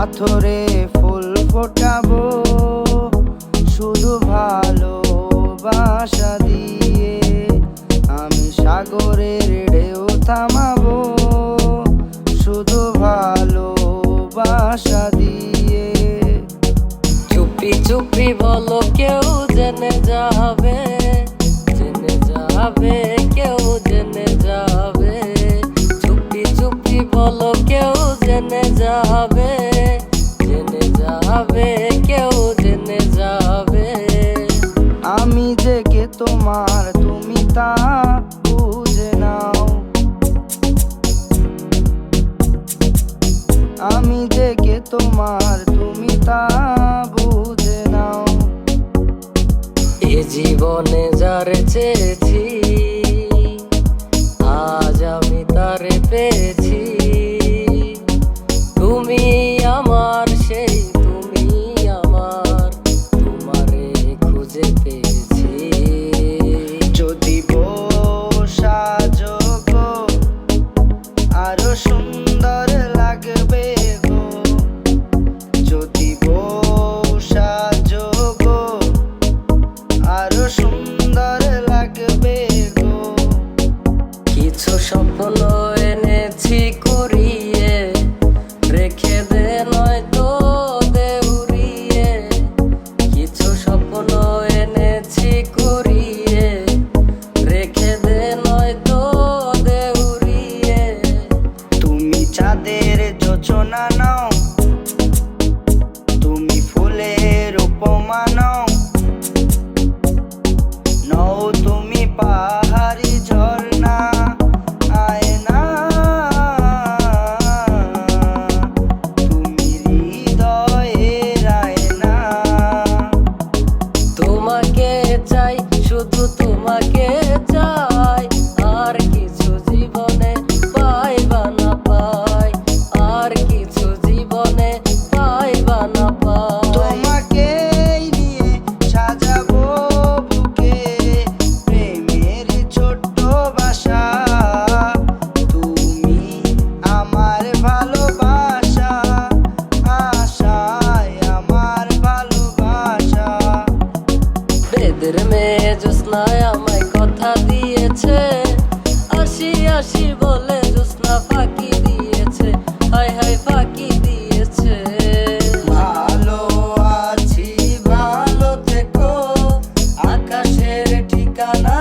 পাথরে ফুল ফোটাবো শুধু ভালোবাসা দিয়ে। আমি সাগরের ঢেউ থামাবো শুধু ভালোবাসা দিয়ে। চুপি চুপি বলো কেউ জেনে যাবে, জেনে যাবে, কেউ জেনে যাবে। চুপি চুপি বলো কেউ জেনে যাবে, জেনে যাবে, কেউ জেনে যাবে। আমি যে কে তোমার তুমি তা বুঝে নাও, আমি যে কে তোমার তুমি তা বুঝে নাও। এ জীবনে যারে চেয়েছি আজ আমি তারে পেয়েছি। তুমি আমার সেই, তুমি আমার, তোমারে খুঁজে পেয়েছি। যদি সাজো গো আরো সুন্দর লাগবে গো, যদি সাজো গো আরো সুন্দর লাগবে গো। কিছু স্বপ্ন এনেছি কুড়িয়ে, রেখে দে নয়তো দেউরিয়ে। কিছু স্বপ্ন এনেছি কুড়িয়ে, রেখে দে নয়তো দেউরিয়ে। তুমি চাঁদের যোচনা নাও, তুমি ফুলের উপমা নাও, নও তুমি পাহাড়ি ঝর্ণা আয়না। তুমি হৃদয়ের আয়না। তোমাকে চাই, শুধু তোমাকে চাই, আর কিছু জীবনে পাই বা না পাই, আর কিছু জীবনে পাই বা না পাই। তোমাকেই নিয়ে সাজাবো বুকে প্রেমের ছোট্ট বাসা। তুমি আমার ভালোবাসা, আশায় আমার ভালোবাসা। বেদের মেয়ে জ্যোৎস্নায় আমায় কথা দিয়েছে, আসি আসি বলে জ্যোৎস্না ফাঁকি দিয়েছে, হায় হায় ফাঁকি দিয়েছে। ভালো আছি ভালো থেকো, আকাশের ঠিকানা